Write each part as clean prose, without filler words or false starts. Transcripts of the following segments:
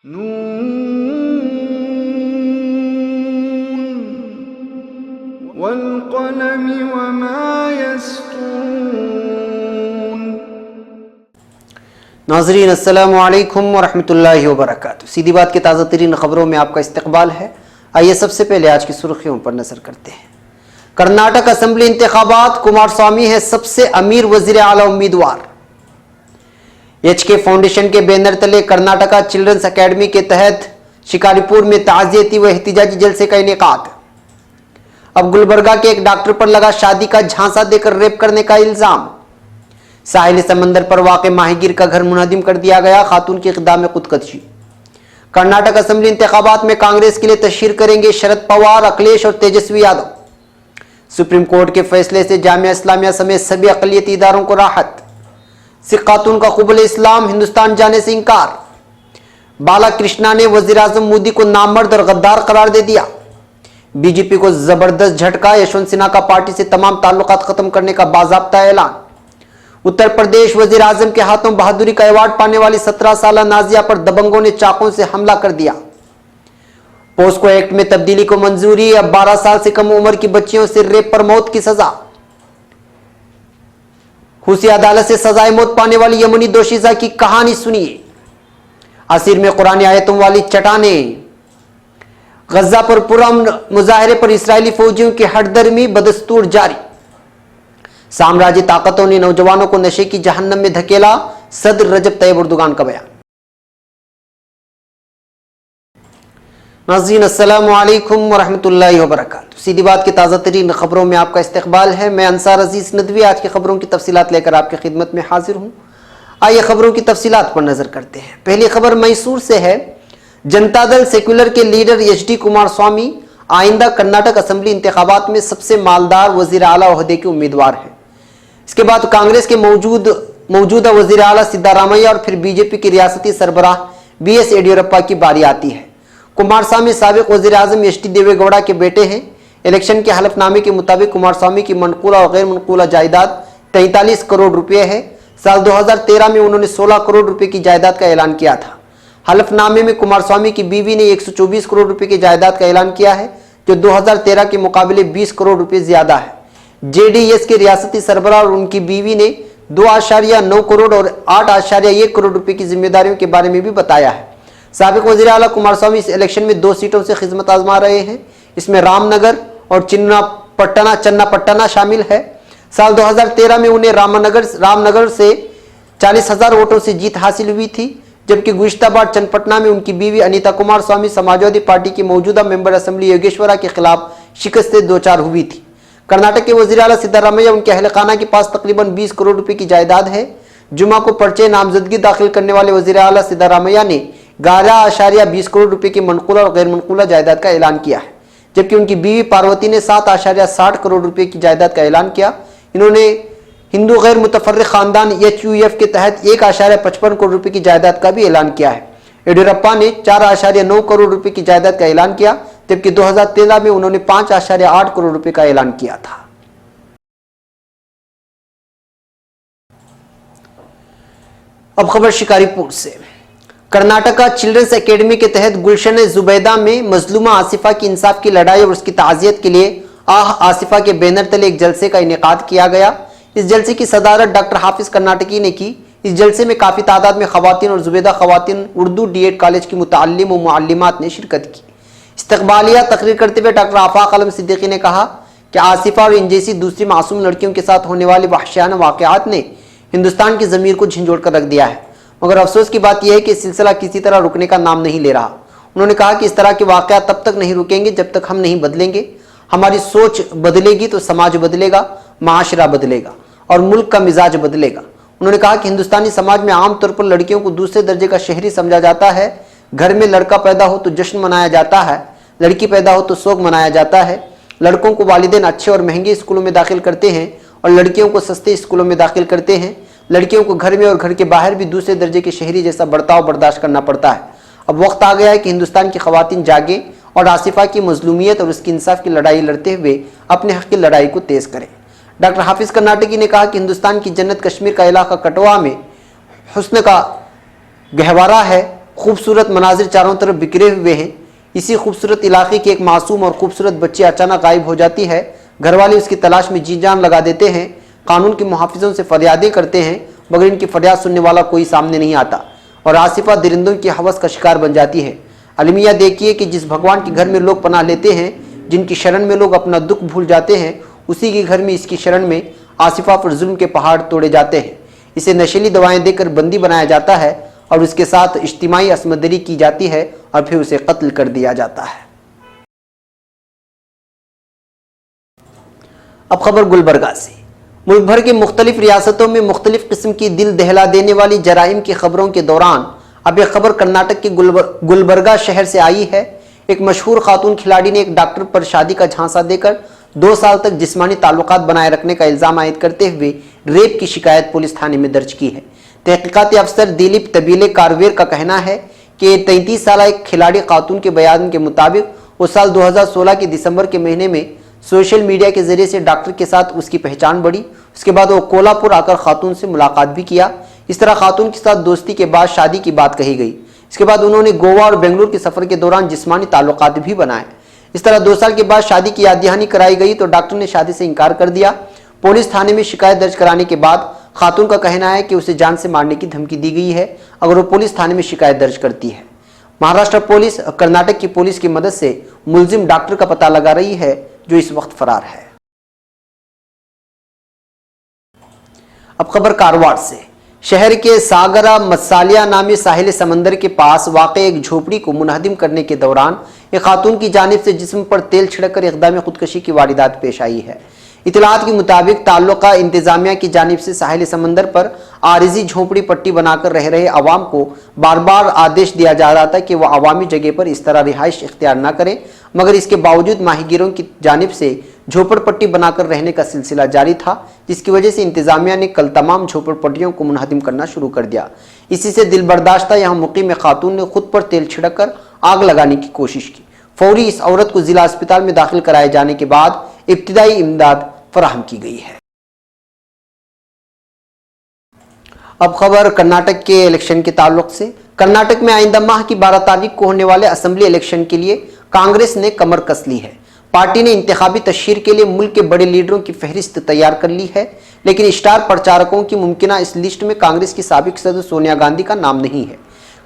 नून वल्क़लमि वमा यस्तून। नाज़रीन अस्सलामु अलैकुम वरहमतुल्लाहि वबरकातुहू। सीधी बात की ताज़ा तरीन खबरों में आपका इस्तकबाल है। आइए सबसे पहले आज की सुर्खियों पर नजर करते हैं। कर्नाटक असेंबली इंतखाबात, कुमारस्वामी है सबसे अमीर वजीर आला उम्मीदवार। एचके फाउंडेशन के बैनर तले कर्नाटका चिल्ड्रंस एकेडमी के तहत शिकारीपुर में ताज़ियती व एहतिजाजी जलसे का इनेकाद। अब गुलबर्गा के एक डॉक्टर पर लगा शादी का झांसा देकर रेप करने का इल्जाम। साहिल समंदर पर वाक़े माहीगीर का घर मुनहदिम कर दिया गया, खातून की क़िदा में खुदकशी। कर्नाटक असेंबली इंतखाबात में कांग्रेस के लिए तशहीर करेंगे शरद पवार, अखिलेश और तेजस्वी यादव। सुप्रीम कोर्ट के फैसले से जामिया इस्लामिया समेत सभी अक़लियती इदारों को राहत। सिख खातून का क़ुबूल इस्लाम, हिंदुस्तान जाने से इनकार। बाला कृष्णा ने वज़ीर आज़म मोदी को नामर्द और गद्दार करार दे दिया। बीजेपी को जबरदस्त झटका, यशवंत सिन्हा का पार्टी से तमाम ताल्लुकात खत्म करने का बाज़ाब्ता ऐलान। उत्तर प्रदेश वज़ीर आज़म के हाथों बहादुरी का अवार्ड पाने वाली 17 साला नाजिया पर दबंगों ने चाकों से हमला कर दिया। पोस्को एक्ट में तब्दीली को मंजूरी, अब 12 साल से कम उम्र की बच्चियों से रेप पर मौत की सजा। हुसी अदालत से सजाए मौत पाने वाली यमनी दोशीजा की कहानी सुनिए। असीर में कुरानी आयतों वाली चट्टानें। गजा पर पुरअमन मुजाहरे पर इस्राएली फौजियों की हटदर्मी बदस्तूर जारी। साम्राज्य ताकतों ने नौजवानों को नशे की जहन्नम में धकेला, सदर रजब तैयब एर्दोगान का बयान। नाज़रीन अस्सलामु अलैकुम वरहमतुल्लाहि वबरकातुहू। सीधी बात की ताज़ा तरीन खबरों में आपका इस्तकबाल है। मैं अंसार अजीज नदवी आज की खबरों की तफसीलात लेकर आपकी खिदमत में हाजिर हूँ। आइए खबरों की तफसीलात पर नजर करते हैं। पहली खबर मैसूर से है। जनता दल सेक्युलर के लीडर एचडी कुमारस्वामी आइंदा कर्नाटक असेंबली इंतखाबात में सबसे मालदार वजीर आला ओहदे के उम्मीदवार हैं। इसके बाद कांग्रेस के मौजूदा वजीर आला सिद्धारामैया और फिर बीजेपी के रियासती सरबराह बीएस येडियुरप्पा की बारी आती है। कुमारस्वामी साबिक वजीर आजम एचडी देवेगौड़ा के बेटे हैं। इलेक्शन के हलफनामे के मुताबिक कुमारस्वामी की मनकूला और गैर मनकूला जायदाद 43 करोड़ रुपए है। साल 2013 में उन्होंने 16 करोड़ रुपए की जायदाद का ऐलान किया था। हलफनामे में कुमारस्वामी की बीवी ने 124 करोड़ रुपए की जायदाद का ऐलान किया है, जो 2013 के मुकाबले 20 करोड़ रुपए ज्यादा है। जेडीएस के रियासती सरबराह और उनकी बीवी ने 2.9 करोड़ और 8.1 करोड़ रुपए की जिम्मेदारियों के बारे में भी बताया है। साबिक वज़ीर आला कुमारस्वामी इस इलेक्शन में 2 सीटों से खिदमत आजमा रहे हैं। इसमें रामनगर और चन्नापट्टना शामिल है। साल 2013 में उन्हें रामनगर से 40,000 वोटों से जीत हासिल हुई थी, जबकि गुज़िश्ता बार चन्नापट्टना में उनकी बीवी अनीता कुमारस्वामी समाजवादी पार्टी की मौजूदा मेंबर असेंबली योगेश्वरा के खिलाफ शिकस्त से दो चार हुई थी। कर्नाटक के वज़ीर आला सिद्धारामैया उनके अहल खाना के पास तकरीबन 20 करोड़ रुपए की जायदाद है। जुमा को पर्चे नामजदगी दाखिल करने वाले वज़ीर आला सिद्धारामैया ने 11.20 करोड़ रुपए की मनकूला और गैर मनकूला जायदाद का ऐलान किया है, जबकि उनकी बीवी पार्वती ने 7.60 करोड़ रुपए की जायदाद का ऐलान किया। इन्होंने हिंदू गैर मुतफर्रिक खानदान HUF के तहत 1.55 करोड़ रुपए की जायदाद का भी ऐलान किया है। येडियुरप्पा ने 4.9 करोड़ रुपए की जायदाद का ऐलान किया, जबकि 2013 में उन्होंने 5.8 करोड़ रुपए का ऐलान किया था। अब खबर शिकारीपुर से। कर्नाटका चिल्ड्रंस एकेडमी के तहत गुलशन जुबैदा में मजलूमा आसिफा की इंसाफ की लड़ाई और उसकी ताज़ियत के लिए आह आसिफा के बैनर तले एक जलसे का इनेकाद किया गया। इस जलसे की सदारत डॉक्टर हाफिज कर्नाटकी ने की। इस जलसे में काफ़ी तादाद में ख़वातीन और जुबैदा ख़वातीन उर्दू डीएड कॉलेज की मुतअल्लिम व मुअल्लिमात ने शिरकत की। इस्तक़बालिया तकरीर करते हुए डॉक्टर आफाक आलम सिद्दीकी ने कहा कि आसिफा और इन जैसी दूसरी मासूम लड़कियों के साथ होने वाले वहशियाना वाक़यात ने हिंदुस्तान की ज़मीर को झंझोड़ कर रख दिया है, मगर अफसोस की बात यह है कि सिलसिला किसी तरह रुकने का नाम नहीं ले रहा। उन्होंने कहा कि इस तरह के वाक़यात तब तक नहीं रुकेंगे जब तक हम नहीं बदलेंगे। हमारी सोच बदलेगी तो समाज बदलेगा, माशरा बदलेगा और मुल्क का मिजाज बदलेगा। उन्होंने कहा कि हिंदुस्तानी समाज में आमतौर पर लड़कियों को दूसरे दर्जे का शहरी समझा जाता है। घर में लड़का पैदा हो तो जश्न मनाया जाता है, लड़की पैदा हो तो शोक मनाया जाता है। लड़कों को वालिदैन अच्छे और महंगे स्कूलों में दाखिल करते हैं और लड़कियों को सस्ते स्कूलों में दाखिल करते हैं। लड़कियों को घर में और घर के बाहर भी दूसरे दर्जे के शहरी जैसा बर्ताव बर्दाश्त करना पड़ता है। अब वक्त आ गया है कि हिंदुस्तान की ख़वातीन जागे और आसिफा की मजलूमियत और उसकी इंसाफ की लड़ाई लड़ते हुए अपने हक़ की लड़ाई को तेज़ करें। डॉक्टर हाफिज कर्नाटकी ने कहा कि हिंदुस्तान की जन्नत कश्मीर का इलाका कटवा में हुस्न का गहवारा है, खूबसूरत मनाजिर चारों तरफ बिखरे हुए हैं। इसी खूबसूरत इलाके की एक मासूम और खूबसूरत बच्ची अचानक गायब हो जाती है। घर वाले उसकी तलाश में जी जान लगा देते हैं, कानून के मुहाफिजों से फरियादें करते हैं, मगर इनकी फरियाद सुनने वाला कोई सामने नहीं आता और आसिफा दरिंदों की हवस का शिकार बन जाती है। अलमिया देखिए कि जिस भगवान के घर में लोग पनाह लेते हैं, जिनकी शरण में लोग अपना दुख भूल जाते हैं, उसी के घर में इसकी शरण में आसिफा पर जुल्म के पहाड़ तोड़े जाते हैं। इसे नशीली दवाएं देकर बंदी बनाया जाता है और उसके साथ इज्तिमाई असमदरी की जाती है और फिर उसे कत्ल कर दिया जाता है। अब खबर गुलबर्गा से। मुल्क भर के मुख्तलिफ रियासतों में मुख्तलिफ किस्म की दिल दहला देने वाली जराइम की खबरों के दौरान अब एक खबर कर्नाटक के गुलबर्गा शहर से आई है। एक मशहूर खातून खिलाड़ी ने एक डॉक्टर पर शादी का झांसा देकर 2 साल तक जिस्मानी ताल्लुकात बनाए रखने का इल्जाम आयद करते हुए रेप की शिकायत पुलिस थाने में दर्ज की है। तहकीकाती अफसर दिलीप तबीले कारवेर का कहना है कि 33 साल एक खिलाड़ी खातून के बयान के मुताबिक वो साल 2016 के दिसंबर के महीने में सोशल मीडिया के जरिए से डॉक्टर के साथ उसकी पहचान बढ़ी। उसके बाद वो कोल्हापुर आकर खातून से मुलाकात भी किया। इस तरह खातून के साथ दोस्ती के बाद शादी की बात कही गई। इसके बाद उन्होंने गोवा और बेंगलुरु के सफर के दौरान जिस्मानी ताल्लुकात भी बनाए। इस तरह 2 साल के बाद शादी की याद दहानी कराई गई तो डॉक्टर ने शादी से इनकार कर दिया। पुलिस थाने में शिकायत दर्ज कराने के बाद खातून का कहना है कि उसे जान से मारने की धमकी दी गई है अगर वो पुलिस थाने में शिकायत दर्ज करती है। महाराष्ट्र पुलिस कर्नाटक की पुलिस की मदद से मुलजिम डॉक्टर का पता लगा रही है जो इस वक्त फरार है। अब खबर कारवार से। शहर के सागरा मसालिया नामी साहिल समंदर के पास वाक़ एक झोपड़ी को मुनहदिम करने के दौरान एक खातून की जानिब से जिस्म पर तेल छिड़ककर इक़दाम खुदकशी की वारदात पेश आई है। इतलात के मुताबिक ताल्लुका इंतजामिया की जानिब से साहिल समंदर पर आरिजी झोपड़ी पट्टी बनाकर रह रहे अवाम को बार बार आदेश दिया जा रहा था कि वह अवामी जगह पर इस तरह रिहाइश इख्तियार न करें, मगर इसके बावजूद माहीगीरों की जानिब से झोपड़पट्टी बनाकर रहने का सिलसिला जारी था, जिसकी वजह से इंतजामिया ने कल तमाम झोपड़पट्टियों को मुनहदिम करना शुरू कर दिया। इसी से दिलबर्दाश्ता यहाँ मुकीम खातून ने खुद पर तेल छिड़ककर आग लगाने की कोशिश की। फौरी इस औरत को जिला अस्पताल में दाखिल कराए जाने के बाद इब्तिदाई इमदाद फराहम की गई है। अब खबर कर्नाटक के इलेक्शन के ताल्लुक से। कर्नाटक में आइंदा माह की 12 तारीख को होने वाले असेंबली इलेक्शन के लिए कांग्रेस ने कमर कस ली है। पार्टी ने इंतखाबी तशहीर के लिए मुल्क के बड़े लीडरों की फहरिस्त तैयार कर ली है, लेकिन स्टार प्रचारकों की मुमकिना इस लिस्ट में कांग्रेस की साबिक सदर सोनिया गांधी का नाम नहीं है।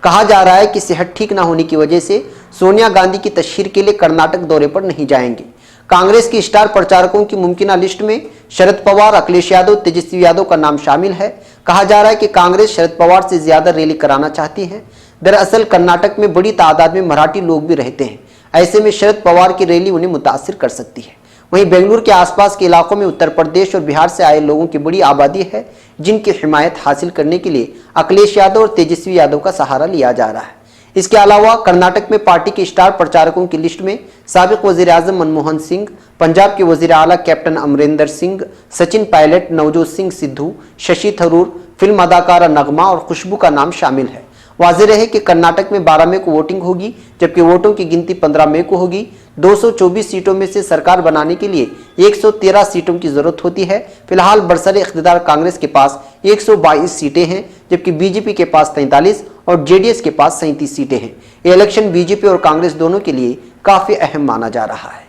कहा जा रहा है कि सेहत ठीक न होने की वजह से सोनिया गांधी की तशहीर के लिए कर्नाटक दौरे पर नहीं जाएंगे। कांग्रेस की स्टार प्रचारकों की मुमकिना लिस्ट में शरद पवार, अखिलेश यादव, तेजस्वी यादव का नाम शामिल है। कहा जा रहा है कि कांग्रेस शरद पवार से ज्यादा रैली कराना चाहती है। दरअसल कर्नाटक में बड़ी तादाद में मराठी लोग भी रहते हैं, ऐसे में शरद पवार की रैली उन्हें मुतासिर कर सकती है। वहीं बेंगलुरु के आसपास के इलाकों में उत्तर प्रदेश और बिहार से आए लोगों की बड़ी आबादी है, जिनकी हिमायत हासिल करने के लिए अखिलेश यादव और तेजस्वी यादव का सहारा लिया जा रहा है। इसके अलावा कर्नाटक में पार्टी के स्टार प्रचारकों की लिस्ट में साबिक वजीर आजम मनमोहन सिंह, पंजाब के वजीर आला कैप्टन अमरिंदर सिंह, सचिन पायलट, नवजोत सिंह सिद्धू, शशि थरूर, फिल्म अदाकारा नगमा और खुशबू का नाम शामिल है। वाज़ेह रहे कि कर्नाटक में 12 मई को वोटिंग होगी, जबकि वोटों की गिनती 15 मई को होगी। 224 सीटों में से सरकार बनाने के लिए 113 सीटों की जरूरत होती है। फिलहाल बरसरे इख्तियार कांग्रेस के पास 122 सीटें हैं, जबकि बीजेपी के पास 43 और जेडीएस के पास 37 सीटें हैं। ये इलेक्शन बीजेपी और कांग्रेस दोनों के लिए काफी अहम माना जा रहा है।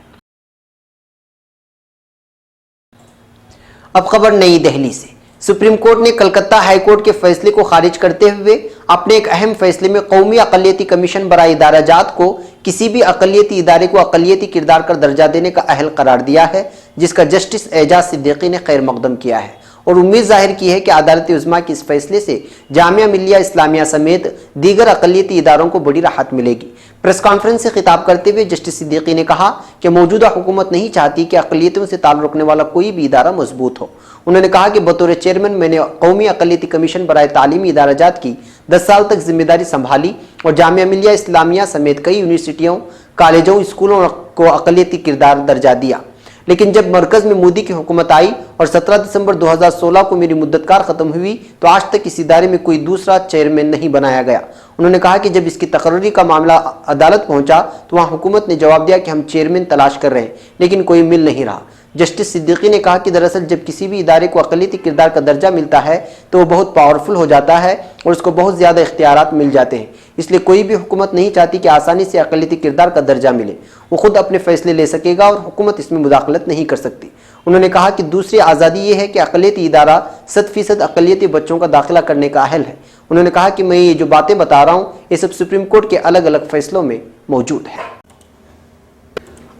अब खबर नई दिल्ली से। सुप्रीम कोर्ट ने कलकत्ता हाई कोर्ट के फैसले को खारिज करते हुए अपने एक अहम फैसले में कौमी अक़लियती कमीशन बराए इदारा जात को किसी भी अक़लियती इदारे को अक़लियती किरदार का दर्जा देने का अहल करार दिया है, जिसका जस्टिस एजाज सिद्दीकी ने खैर मकदम किया है और उम्मीद जाहिर की है कि अदालत उज़्मा के इस फैसले से जामिया मिल्लिया इस्लामिया समेत दीगर अक़लियती इदारों को बड़ी राहत मिलेगी। प्रेस कॉन्फ्रेंस से खिताब करते हुए जस्टिस सिद्दीकी ने कहा कि मौजूदा हुकूमत नहीं चाहती कि अक़लियतों से ताल्लुक़ रखने वाला कोई भी इदारा मजबूत हो। उन्होंने कहा कि बतौर चेयरमैन मैंने कौमी अक़लियती कमीशन बराए तालीमी इदाराजात की 10 साल तक जिम्मेदारी संभाली और जामिया मिल्लिया इस्लामिया समेत कई यूनिवर्सिटियों, कॉलेजों, स्कूलों को अक़लियती किरदार दर्जा दिया। लेकिन जब मरकज में मोदी की हुकूमत आई और 17 दिसंबर 2016 को मेरी मुद्दतकार खत्म हुई तो आज तक इस इदारे में कोई दूसरा चेयरमैन नहीं बनाया गया। उन्होंने कहा कि जब इसकी तकर्री का मामला अदालत पहुंचा तो वहां हुकूमत ने जवाब दिया कि हम चेयरमैन तलाश कर रहे हैं, लेकिन कोई मिल नहीं रहा। जस्टिस सिद्दीकी ने कहा कि दरअसल जब किसी भी इदारे को अक़लियती किरदार का दर्जा मिलता है तो वो बहुत पावरफुल हो जाता है और उसको बहुत ज़्यादा इख्तियारात मिल जाते हैं। इसलिए कोई भी हुकूमत नहीं चाहती कि आसानी से अक़लियती किरदार का दर्जा मिले। वो खुद अपने फैसले ले सकेगा और हुकूमत इसमें मुदाखलत नहीं कर सकती। उन्होंने कहा कि दूसरी आज़ादी ये है कि अक़लियती इदारा 100% अक़लियती बच्चों का दाखिला करने का अहल है। उन्होंने कहा कि मैं ये जो बातें बता रहा हूँ ये सब सुप्रीम कोर्ट के अलग अलग फैसलों में मौजूद है।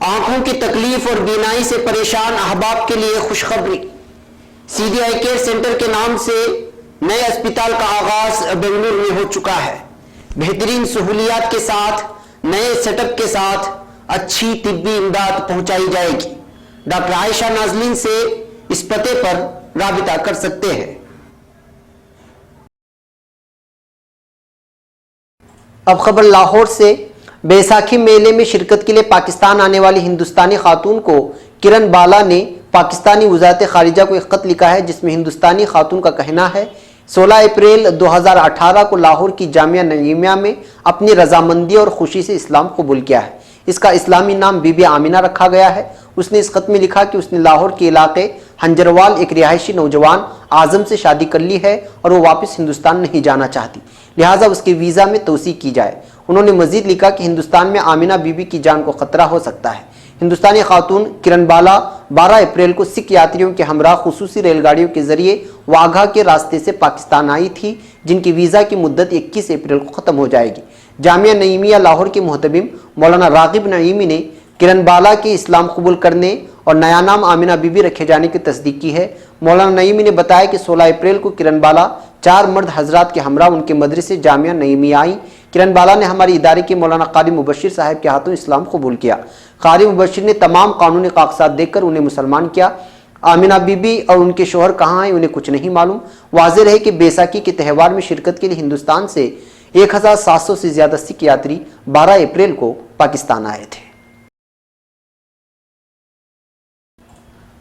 आंखों की तकलीफ और बीनाई से परेशान अहबाब के लिए खुशखबरी। सीधी आई केयर सेंटर के नाम से नए अस्पताल का आगाज बेंगलुरु में हो चुका है। बेहतरीन सहूलियात के साथ, नए सेटअप के साथ अच्छी तिब्बी इमदाद पहुंचाई जाएगी। डॉक्टर आयशा नाजलीन से इस पते पर राबिता कर सकते हैं। अब खबर लाहौर से। बैसाखी मेले में शिरकत के लिए पाकिस्तान आने वाली हिंदुस्तानी खातून को किरण बाला ने पाकिस्तानी वज़ारत ख़ारिजा को एक ख़त लिखा है, जिसमें हिंदुस्तानी खातून का कहना है 16 अप्रैल 2018 को लाहौर की जामिया नईमिया में अपनी रजामंदी और खुशी से इस्लाम कबूल किया है। इसका इस्लामी नाम बीबी आमिना रखा गया है। उसने इस खत में लिखा कि उसने लाहौर के इलाके हंजरवाल एक रिहायशी नौजवान आजम से शादी कर ली है और वो वापस हिंदुस्तान नहीं जाना चाहती, लिहाजा उसके वीज़ा में तोसी की जाए। उन्होंने मजीद लिखा कि हिंदुस्तान में आमिना बीबी की जान को खतरा हो सकता है। हिंदुस्तानी खातून किरण बाला 12 अप्रैल को सिख यात्रियों के हमरा खुसूसी रेलगाड़ियों के जरिए वाघा के रास्ते से पाकिस्तान आई थी, जिनकी वीज़ा की मुद्दत 21 अप्रैल को ख़त्म हो जाएगी। जामिया नईमिया लाहौर के मुहतमिम मौलाना रागिब नईमी ने किरण बाला के इस्लाम कबूल करने और नया नाम आमिना बीबी रखे जाने की तस्दीक की है। मौलाना नईमी ने बताया कि 16 अप्रैल को किरण बाला 4 मर्द हजरात के हमरा उनके मदरसे जामिया नईमिया आई। किरण बाला ने हमारे इदारे के मौलाना कारी मुबशिर साहब के हाथों इस्लाम कबूल किया। कारी मुबशिर ने तमाम कानूनी कागजात देखकर उन्हें मुसलमान किया। आमिना बीबी और उनके शोहर कहाँ हैं उन्हें कुछ नहीं मालूम। वाज़ेह है कि बैसाखी के त्यौहार में शिरकत के लिए हिंदुस्तान से 1700 से ज़्यादा सिख यात्री 12 अप्रैल को पाकिस्तान आए थे।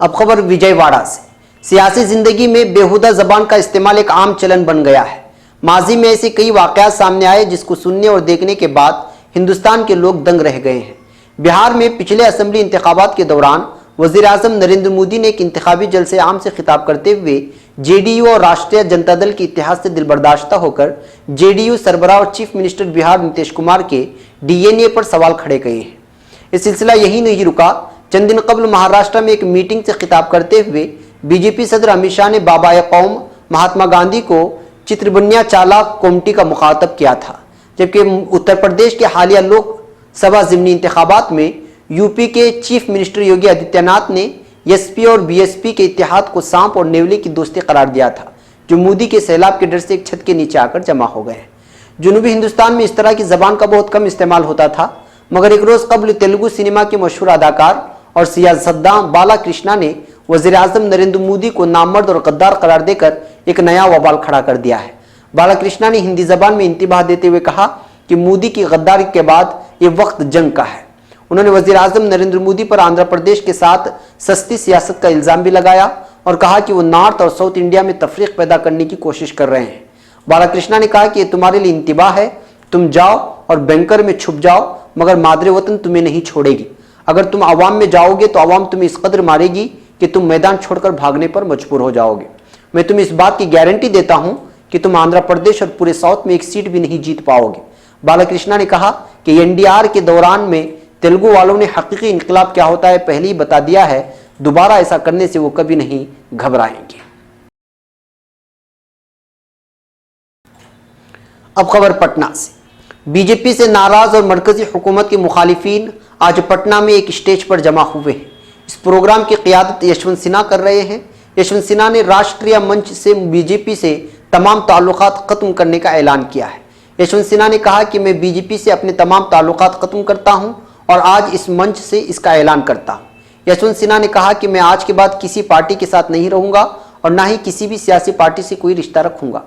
अब खबर विजयवाड़ा से। सियासी जिंदगी में बेहुदा जबान का इस्तेमाल एक आम चलन बन गया है। माजी में ऐसे कई वाक़यात सामने आए जिसको सुनने और देखने के बाद हिंदुस्तान के लोग दंग रह गए हैं। बिहार में पिछले असेंबली इंतखाबात के दौरान वज़ीर आज़म नरेंद्र मोदी ने एक इंतखाबी जलसे आम से खिताब करते हुए जेडीयू और राष्ट्रीय जनता दल के इतिहाद से दिलबर्दाश्ता होकर जेडीयू सरबराह और चीफ मिनिस्टर बिहार नीतीश कुमार के डीएनए पर सवाल खड़े किए हैं। ये सिलसिला यही नहीं रुका। चंद दिन कबल महाराष्ट्र में एक मीटिंग से खिताब करते हुए बीजेपी सदर अमित शाह ने बाबाए कौम महात्मा गांधी को चित्रबनिया चालाक कोमटी का मुखातब किया था, जबकि उत्तर प्रदेश के हालिया लोकसभा ज़िमनी इंतखाबात में यूपी के चीफ मिनिस्टर योगी आदित्यनाथ ने एसपी और बीएसपी के इत्तेहाद को सांप और नेवले की दोस्ती करार दिया था, जो मोदी के सैलाब के डर से एक छत के नीचे आकर जमा हो गए। जुनूबी हिंदुस्तान में इस तरह की जबान का बहुत कम इस्तेमाल होता था, मगर एक रोज़ कबल तेलुगु सिनेमा के मशहूर अदाकार और सियासतदान बालाकृष्णा ने वज़ीर आज़म नरेंद्र मोदी को नामर्द और गद्दार करार देकर एक नया वबाल खड़ा कर दिया है। बालाकृष्णा ने हिंदी जबान में इंतबाह देते हुए कहा कि मोदी की गद्दारी के बाद ये वक्त जंग का है। उन्होंने वज़ीर आज़म नरेंद्र मोदी पर आंध्र प्रदेश के साथ सस्ती सियासत का इल्ज़ाम भी लगाया और कहा कि वो नॉर्थ और साउथ इंडिया में तफरीक पैदा करने की कोशिश कर रहे हैं। बालाकृष्णा ने कहा कि ये तुम्हारे लिए इंतबाह है, तुम जाओ और बैंकर में छुप जाओ, मगर मादरे वतन तुम्हें नहीं छोड़ेगी। अगर तुम आवाम में जाओगे तो आवाम तुम्हें इस कदर मारेगी कि तुम मैदान छोड़कर भागने पर मजबूर हो जाओगे। मैं तुम्हें इस बात की गारंटी देता हूं कि तुम आंध्र प्रदेश और पूरे साउथ में एक सीट भी नहीं जीत पाओगे। बालाकृष्णा ने कहा कि एनडीआर के दौरान में तेलुगु वालों ने हकीकी इंकलाब क्या होता है पहले ही बता दिया है, दोबारा ऐसा करने से वो कभी नहीं घबराएंगे। अब खबर पटना से। बीजेपी से नाराज और मरकजी हुकूमत के मुखालिफिन आज पटना में एक स्टेज पर जमा हुए हैं। इस प्रोग्राम की क़ियादत यशवंत सिन्हा कर रहे हैं। यशवंत सिन्हा ने राष्ट्रीय मंच से बीजेपी से तमाम ताल्लुकात ख़त्म करने का ऐलान किया है। यशवंत सिन्हा ने कहा कि मैं बीजेपी से अपने तमाम ताल्लुकात ख़त्म करता हूं और आज इस मंच से इसका ऐलान करता हूं। यशवंत सिन्हा ने कहा कि मैं आज के बाद किसी पार्टी के साथ नहीं रहूंगा और ना ही किसी भी सियासी पार्टी से कोई रिश्ता रखूंगा।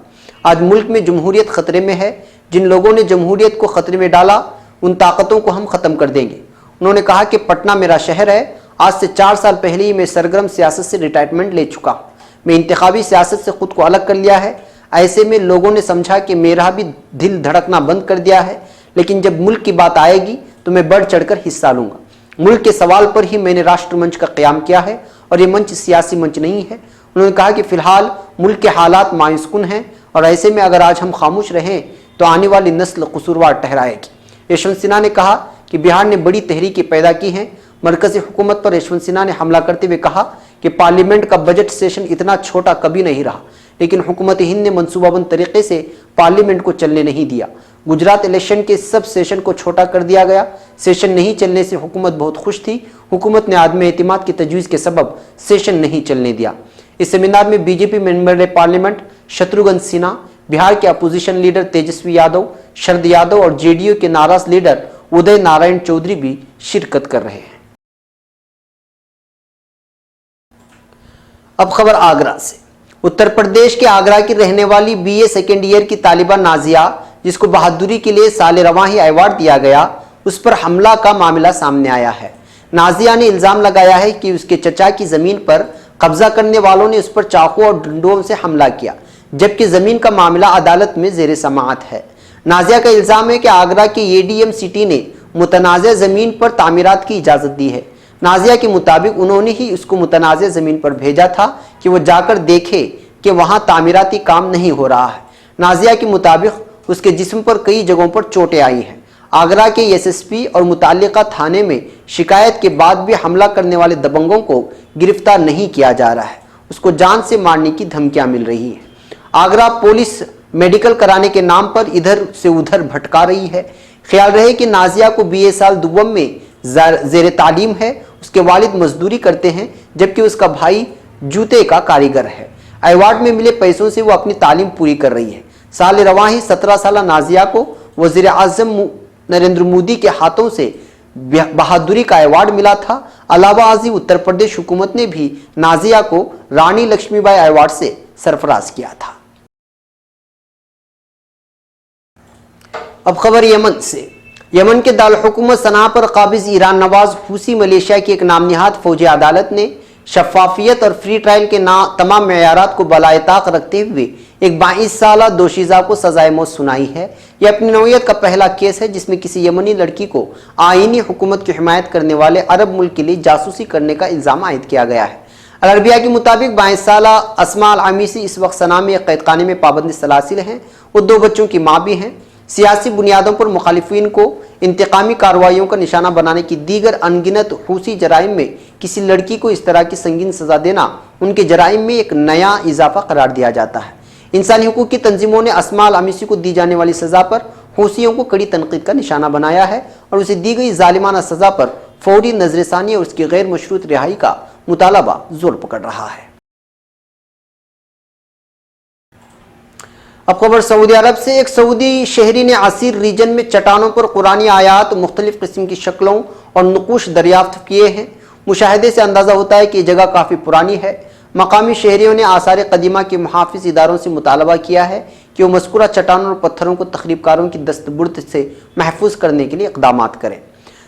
आज मुल्क में जमहूरियत खतरे में है। जिन लोगों ने जमहूरियत को खतरे में डाला उन ताकतों को हम ख़त्म कर देंगे। उन्होंने कहा कि पटना मेरा शहर है। आज से 4 साल पहले ही मैं सरगर्म सियासत से रिटायरमेंट ले चुका हूँ। मैं इंतखाबी सियासत से खुद को अलग कर लिया है। ऐसे में लोगों ने समझा कि मेरा भी दिल धड़कना बंद कर दिया है, लेकिन जब मुल्क की बात आएगी तो मैं बढ़ चढ़कर हिस्सा लूंगा। मुल्क के सवाल पर ही मैंने राष्ट्रमंच का क़याम किया है और ये मंच सियासी मंच नहीं है। उन्होंने कहा कि फिलहाल मुल्क के हालात मायूसकुन हैं और ऐसे में अगर आज हम खामोश रहें तो आने वाली नस्ल कसूरवार ठहराएगी। यशवंत सिन्हा ने कहा कि बिहार ने बड़ी तहरीकें पैदा की हैं। मरकजी हुकूमत पर यशवंत सिन्हा ने हमला करते हुए कहा कि पार्लियामेंट का बजट सेशन इतना छोटा कभी नहीं रहा, लेकिन हुकूमत हिंद ने मनसूबाबंद तरीके से पार्लियामेंट को चलने नहीं दिया। गुजरात इलेक्शन के सब सेशन को छोटा कर दिया गया। सेशन नहीं चलने से हुकूमत बहुत खुश थी। हुकूमत ने आदम एतमाद की तजवीज़ के सबब सेशन नहीं चलने दिया। इस सेमिनार में BJP member parliament Shatrughan Sinha, Bihar के अपोजिशन लीडर तेजस्वी यादव, शरद यादव और जेडीयू के नाराज लीडर उदय नारायण चौधरी भी शिरकत कर रहे हैं। अब खबर आगरा से। उत्तर प्रदेश के आगरा की रहने वाली बीए सेकेंड ईयर की तालिबा नाजिया, जिसको बहादुरी के लिए साले रवां ही अवार्ड दिया गया, उस पर हमला का मामला सामने आया है। नाजिया ने इल्जाम लगाया है कि उसके चचा की जमीन पर कब्जा करने वालों ने उस पर चाकू और डंडों से हमला किया, जबकि जमीन का मामला अदालत में जेर समाअत है। नाजिया का इल्जाम है कि आगरा के एडीएम सिटी ने मुतनाज़ जमीन पर तामीरात की इजाजत दी है। नाजिया के मुताबिक उन्होंने ही उसको मुतनाज़ जमीन पर भेजा था कि वो जाकर देखे कि वहां तामीराती काम नहीं हो रहा है। नाजिया के मुताबिक उसके जिस्म पर कई जगहों पर चोटें आई हैं। आगरा के एसएसपी और मुताल्लिका थाने में शिकायत के बाद भी हमला करने वाले दबंगों को गिरफ्तार नहीं किया जा रहा है। उसको जान से मारने की धमकियां मिल रही हैं। आगरा पुलिस मेडिकल कराने के नाम पर इधर से उधर भटका रही है। ख्याल रहे कि नाजिया को बीए साल दुबम में जेर तालीम है। उसके वालिद मजदूरी करते हैं, जबकि उसका भाई जूते का कारीगर है। अवार्ड में मिले पैसों से वो अपनी तालीम पूरी कर रही है। साल रवां ही 17 साल नाजिया को वज़ीर आज़म नरेंद्र मोदी के हाथों से बहादुरी का अवार्ड मिला था। अलावा आजी उत्तर प्रदेश हुकूमत ने भी नाजिया को रानी लक्ष्मीबाई अवार्ड से सरफराज किया था। अब खबर यमन से। यमन के दारुल सना पर काबिज ईरान नवाज हूसी मलेशिया की एक नामनिहाद फौजी अदालत ने शफाफियत और फ्री ट्रायल के तमाम मेयारात को बलायताक रखते हुए एक 22 साल दोशीज़ा को सजाए मौत सुनाई है। यह अपनी नौयत का पहला केस है जिसमें किसी यमनी लड़की को आईनी हुकूमत की हिमायत करने वाले अरब मुल्क के लिए जासूसी करने का इल्ज़ाम आयद किया गया है। अरबिया के मुताबिक 22 साल अस्मा अल आमीसी इस वक्त सना में एक कैदखाने में पाबंदी सलासिल हैं। वो 2 बच्चों की माँ भी हैं। सियासी बुनियादों पर मुखालिफिन को इंतकामी कार्रवाइयों का निशाना बनाने की दीगर अनगिनत हूसी जराइम में किसी लड़की को इस तरह की संगीन सजा देना उनके जराइम में एक नया इजाफा करार दिया जाता है। इंसानी हुकूक की तंजीमों ने अस्मा अल आमीसी को दी जाने वाली सजा पर हूसियों को कड़ी तनकीद का निशाना बनाया है और उसे दी गई जालिमाना सजा पर फौरी नजरसानी और उसकी गैर मशरूत रिहाई का मुतालबा जोर पकड़ रहा है। अब खबर सऊदी अरब से। एक सऊदी शहरी ने असीर रीजन में चट्टानों पर कुरानी आयात मुख्तलिफ किस्म की शक्लों और नक़ूश दरियाफ्त किए हैं। मुशाहिदे से अंदाज़ा होता है कि यह जगह काफ़ी पुरानी है। मकामी शहरियों ने आसार कदीमा के मुहाफ़िज़ इदारों से मुतालबा किया है कि वो मज़कूरा चट्टानों और पत्थरों को तखरीबकारों की दस्तबुर्द से महफूज करने के लिए इक़दाम करें।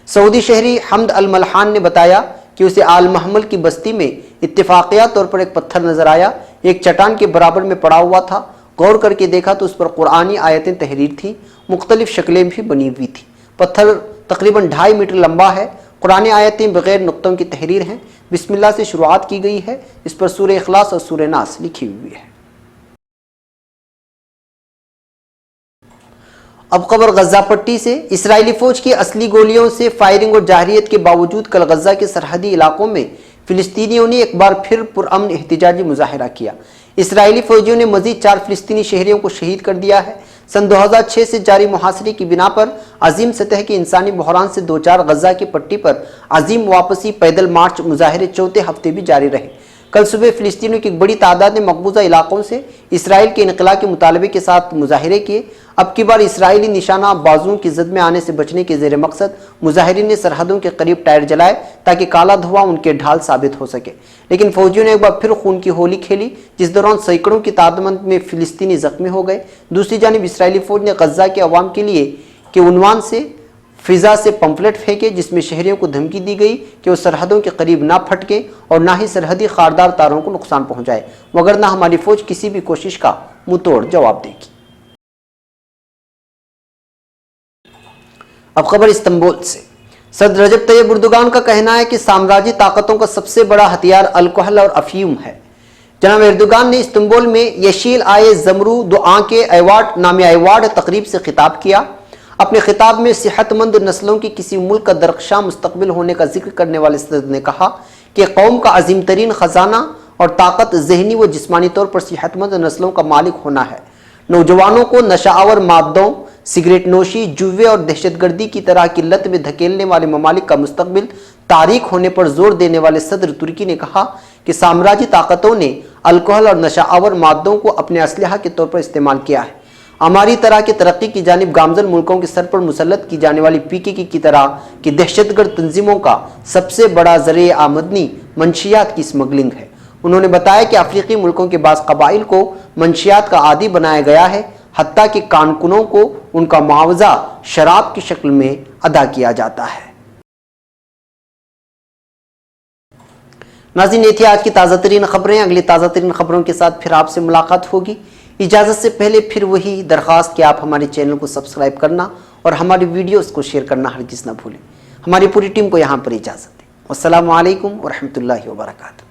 सऊदी शहरी हमद अल मलहान ने बताया कि उसे आल महमल की बस्ती में इत्तेफाकिया तौर पर एक पत्थर नजर आया। एक चट्टान के बराबर में पड़ा हुआ था। गौर करके देखा तो उस पर कुरानी आयतें तहरीर थी। मुख्तलिफ शक्लें भी बनी हुई थी। पत्थर तकरीबन 2.5 मीटर लंबा है। कुरानी आयतें बगैर नुक्तों की तहरीर हैं। बिस्मिल्लाह से शुरुआत की गई है। इस पर सूरह इखलास और सूरह नास लिखी हुई है। अब खबर गजा पट्टी से। इसराइली फौज की असली गोलियों से फायरिंग और जाहिरियत के बावजूद कल गजा के सरहदी इलाकों में फिलिस्तीनियों ने एक बार फिर पुरअमन एहतिजाजी मुजाहिरा किया। इसराइली फौजियों ने मजीद 4 फिलिस्तीनी शहरियों को शहीद कर दिया है। सन 2006 से जारी मुहासरे की बिना पर अजीम सतह के इंसानी बहरान से 2-4 गजा की पट्टी पर अजीम वापसी पैदल मार्च मुजाहिरे चौथे हफ्ते भी जारी रहे। कल सुबह फिलिस्तीनियों की एक बड़ी तादाद ने मकबूजा इलाकों से इसराइल के इनकला के मुतालबे के साथ मुजाहिरे किए। अब की बार इसराइली निशाना बाजुओं की जद में आने से बचने के जेर मकसद मुजाहिरीन ने सरहदों के करीब टायर जलाए ताकि काला धुआं उनके ढाल साबित हो सके। लेकिन फौजियों ने एक बार फिर खून की होली खेली, जिस दौरान सैकड़ों की तादाद में फिलिस्तीनी जख्मी हो गए। दूसरी जानिब इसराइली फौज ने गजा के अवाम के लिए के उन्वान से फिजा से पंफलेट फेंके, जिसमें शहरियों को धमकी दी गई कि वो सरहदों के करीब ना फटके और ना ही सरहदी खारदार तारों को नुकसान पहुंचाए, वगरना हमारी फौज किसी भी कोशिश का मुंहतोड़ जवाब देगी। अब खबर इस्तांबुल से। सदर रजब तैयब एर्दोगान का कहना है कि साम्राज्यी ताकतों का सबसे बड़ा हथियार अल्कोहल और अफीम है। जनाब एर्दोगान ने इस्तांबुल में यशील आए जमरू दो आंके अवार्ड नामी अवार्ड तकरीब से खिताब किया। अपने खिताब में सेहतमंद नस्लों की किसी मुल्क का दरख्शां मुस्तकबिल होने का जिक्र करने वाले सदर ने कहा कि कौम का अजीम तरीन खजाना और ताकत जहनी व जिस्मानी तौर पर सेहतमंद नस्लों का मालिक होना है। नौजवानों को नशावर मादों, सिगरेट नोशी, जुए और दहशतगर्दी की तरह की लत में धकेलने वाले ममालिक का मुस्तकबिल तारीख होने पर जोर देने वाले सदर तुर्की ने कहा कि साम्राज्य ताकतों ने अल्कोहल और नशावर मादों को अपने असलहा के तौर पर इस्तेमाल किया है। हमारी तरह की तरक्की की जानिब गामजन मुल्कों के सर पर मुसल्लत की जाने वाली पीकेके की तरह की दहशतगर्द तंजीमों का सबसे बड़ा ज़रिए आमदनी मंशियात की स्मगलिंग है। उन्होंने बताया कि अफ्रीकी मुल्कों के बाज़ कबाइल को मंशियात का आदी बनाया गया है, हत्ता कि कारकुनों को उनका मुआवजा शराब की शक्ल में अदा किया जाता है। नाज़रीन, ये थी आज की ताज़ा तरीन खबरें। अगली ताज़ा तरीन खबरों के साथ फिर आपसे मुलाकात होगी। इजाज़त से पहले फिर वही दरख्वास्त कि आप हमारे चैनल को सब्सक्राइब करना और हमारी वीडियोस को शेयर करना हरगिज़ ना भूलें। हमारी पूरी टीम को यहाँ पर इजाज़त दें। अस्सलामु अलैकुम व रहमतुल्लाहि व बरकातुहू।